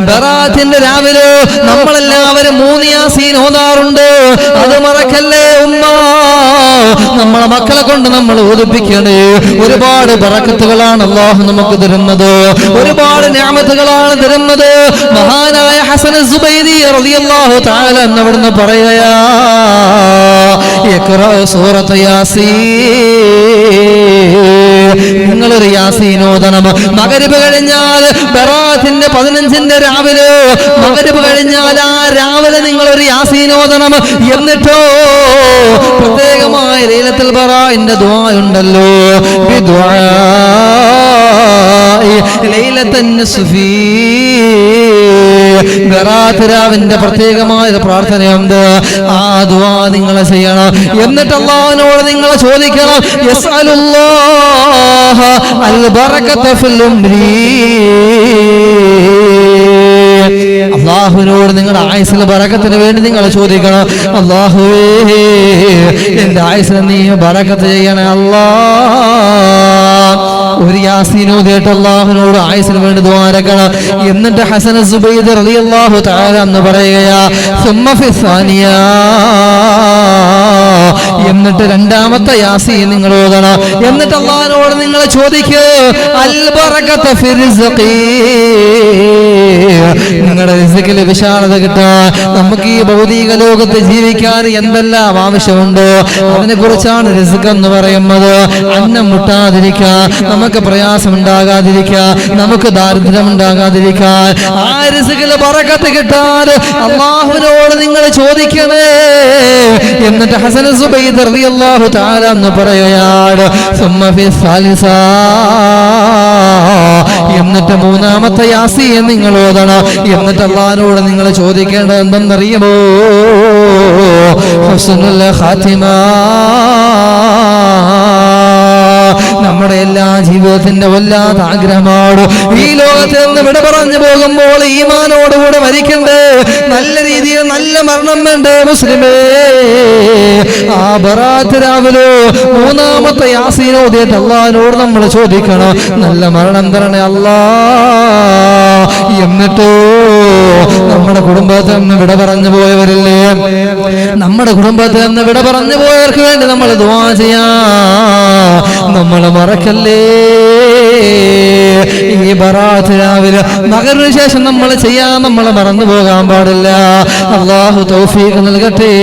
ബറാത്തിന്റെ രാവിലെ നമ്മളെല്ലാവരും 3 യാസീൻ ഓതാറുണ്ട്. അത് മറക്കല്ലേ ഉമ്മ. നമ്മളെ മക്കളെ കൊണ്ട് നമ്മൾ ഓതിപ്പിക്കണേ. ഒരുപാട് ബറക്കത്തുകളാണ് അല്ലാഹു നമുക്ക് തരുന്നത്, ഒരുപാട് നിഅമത്തുകളാണ് തരുന്നത്. മഹാനായ ഹസൻ സുബൈരി റളിയല്ലാഹു തആല അവിടുന്ന് പറയുകയാ, ഇഖ്റാ സൂറത്ത് യാസീൻ. നിങ്ങളൊരു യാസീൻ ഓതണം. മഗ്‌രിബ് കഴിഞ്ഞാൽ ബറാത്തിന്റെ 15ന്റെ രാവിലെ മഗ്‌രിബ് കഴിഞ്ഞാൽ ആ രാവിലെ നിങ്ങളൊരു യാസീൻ ഓതണം. എന്നിട്ടോ പ്രത്യേകമായ ലൈലത്തുൽ ബറാഇന്റെ ദുആ ഉണ്ടല്ലോ, ലൈലത്തുൻ നിസ്ഫി. ബറാത്ത് രാവിന്റെ പ്രത്യേകമായ പ്രാർത്ഥനയുണ്ട്. ആ ദുആ നിങ്ങൾ ചെയ്യണം. എന്നിട്ട് അല്ലാഹുവിനോട് നിങ്ങൾ ചോദിക്കണം, യസ്അലുല്ലാഹ അൽ ബറകത ഫിൽ ഉംരി. അല്ലാഹുവിനോട് നിങ്ങളുടെ ആയുസ്സിൽ ബറക്കത്തിന് വേണ്ടി നിങ്ങൾ ചോദിക്കണം. അല്ലാഹുവേ, എന്റെ ആയുസ്സിൽ നീ ബറക്കത്ത് ചെയ്യണേ അല്ലാഹ്. ഒരു യാസീൻ ഓതിയിട്ട് അല്ലാഹുവിനോട് ആയുസ്സിന് വേണ്ടി ദുആരക്കണം. എന്നിട്ട് ഹസൻ സുബൈദ് റളിയല്ലാഹു തആല എന്ന് പറയുകയാ, സുമ്മ ഫി സാനിയ. എന്നിട്ട് രണ്ടാമത്തെ യാസീൻ നിങ്ങൾ ഓതണം. എന്നിട്ട് അല്ലാഹുവിനോട് നിങ്ങൾ ചോദിക്കുക, അൽ ബറകത ഫി റിസ്ഖി. നിങ്ങളുടെ റിസ്ഖിൽ വിശാലത കിട്ടാൻ, നമുക്ക് ഈ ഭൗതിക ലോകത്ത് ജീവിക്കാൻ എന്തെല്ലാം ആവശ്യമുണ്ടോ അതിനെ കുറിച്ചാണ് റിസ്ഖ് എന്ന് പറയുന്നത്. അന്നം മുട്ടാതിരിക്കാൻ, നമുക്ക് പ്രയാസം ഉണ്ടാകാതിരിക്കാൻ, നമുക്ക് ദാരിദ്ര്യം ഉണ്ടാകാതിരിക്കാൻ, ആ റിസ്ഖിൽ ബറകത്ത് കിട്ടാൻ അല്ലാഹുവിനോട് നിങ്ങൾ ചോദിക്കണേ. എന്നിട്ട് ഹസൻ സുബൈദ് റളിയല്ലാഹു തആല എന്ന് പറയുകയാണ്, സുമ്മ ഫി സാലിസ. എന്നിട്ട് മൂന്നാമത്തെ യാസീൻ നിങ്ങൾ ഓതണം. എന്നിട്ട് അല്ലാഹുവിനോട് നിങ്ങൾ ചോദിക്കേണ്ടത് എന്തെന്നറിയുമോ? ഹുസ്നുൽ ഖാതിമ. നമ്മുടെ എല്ലാ ജീവിതത്തിന്റെ വല്ലാത്ത ആഗ്രഹമാണ് ഈ ലോകത്തിൽ നിന്ന് വിട പറഞ്ഞു പോകുമ്പോൾ ഈമാനോടുകൂടെ മരിക്കണ്ടേ, നല്ല രീതിയിൽ നല്ല മരണം വേണ്ടേ മുസ്ലിമേ. ആ ബറാത്ത് രാവിലെ മൂന്നാമത്തെ യാസീൻ ഓതിയിട്ട് അല്ലാഹുവിനോട് നമ്മൾ ചോദിക്കണം, നല്ല മരണം തരണേ അല്ലാ. എന്നിട്ടോ നമ്മുടെ കുടുംബത്തിൽ നിന്ന് വിട പറഞ്ഞു പോയവരില്ലേ, നമ്മുടെ കുടുംബത്തിൽ നിന്ന് വിട പറഞ്ഞു പോയവർക്ക് വേണ്ടി നമ്മൾ ദുആ ചെയ്യാം. നമ്മൾ മറക്കല്ലേ, ഈ ബറാത്ത് രാവിലെ മഗ്‌രിബിന് ശേഷം നമ്മൾ ചെയ്യാൻ നമ്മൾ മറന്നു പോകാൻ പാടില്ല. അല്ലാഹു തൗഫീഖ് നൽകട്ടെ.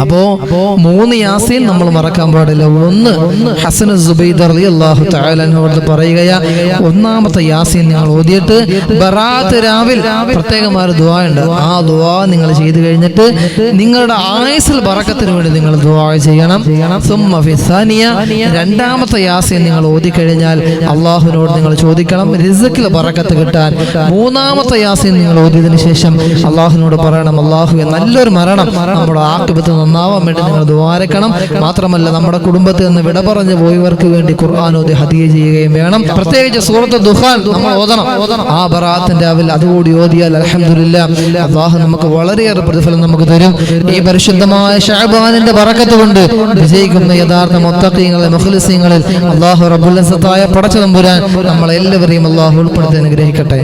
അപ്പോ 3 യാസീൻ നമ്മൾ മറക്കാൻ പാടില്ല. ഒന്ന് ഹസൻ സുബൈദ് റളിയല്ലാഹു തആല അൻഹു പറയുകയാ, ഒന്നാമത്തെ യാസീൻ നിങ്ങൾ ഓതിയിട്ട് ബറാത്ത് രാവിൽ പ്രത്യേകമായ ദുആ ഉണ്ട്. ആ ദുആ നിങ്ങൾ ചെയ്തു കഴിഞ്ഞിട്ട് നിങ്ങളുടെ ആയുസ്സിൽ ബറക്കത്തിന് വേണ്ടി നിങ്ങൾ ദുആ ചെയ്യണം. സുമ്മ ഫി സാനിയ. രണ്ടാമത്തെ യാസീൻ നിങ്ങൾ ഓതി കഴിഞ്ഞാൽ അല്ലാഹുവിനോട് നിങ്ങൾ ചോദിക്കണം റിസ്ഖിൽ ബറക്കത്ത് കിട്ടാൻ. മൂന്നാമത്തെ യാസീൻ നിങ്ങൾ ഓതിയതിനു ശേഷം അല്ലാഹുവിനോട് പറയണം, അല്ലാഹുവേ നല്ലൊരു മരണം നമ്മുടെ ആഖിബത്ത് നന്നാവാൻ വേണ്ടി നിങ്ങൾ ദുആരക്കണം. മാത്രമല്ല നമ്മുടെ കുടുംബത്തിൽ നിന്ന് വിട പറഞ്ഞു പോയവർക്ക് വേണ്ടി ഖുർആൻ ഓതി ഹദിയ ചെയ്യുകയും വേണം. പ്രത്യേകിച്ച് സൂറത്ത് ദുഖാൻ നമ്മൾ ഓതണം. ആ ബറാത്തിന്റെ രാവിലെ അതുകൂടി ഓതിയാൽ അൽഹംദുലില്ലാഹ് അല്ലാഹു നമുക്ക് വളരെയേറെ പ്രതിഫലം നമുക്ക് തരും. ഈ പരിശുദ്ധമായ ശഅബാനിന്റെ ബറക്കത്ത് കൊണ്ട് വിജയിക്കുന്ന യഥാർത്ഥ മുത്തഖീങ്ങളിൽ മുഖ്ലിസീങ്ങളിൽ അല്ലാഹു റബ്ബുൽ ഇസ്സത്തായ പടച്ച തമ്പുരാൻ നമ്മളെല്ലാവരെയും അല്ലാഹു ഉൾപ്പെടുത്തി അനുഗ്രഹിക്കട്ടെ.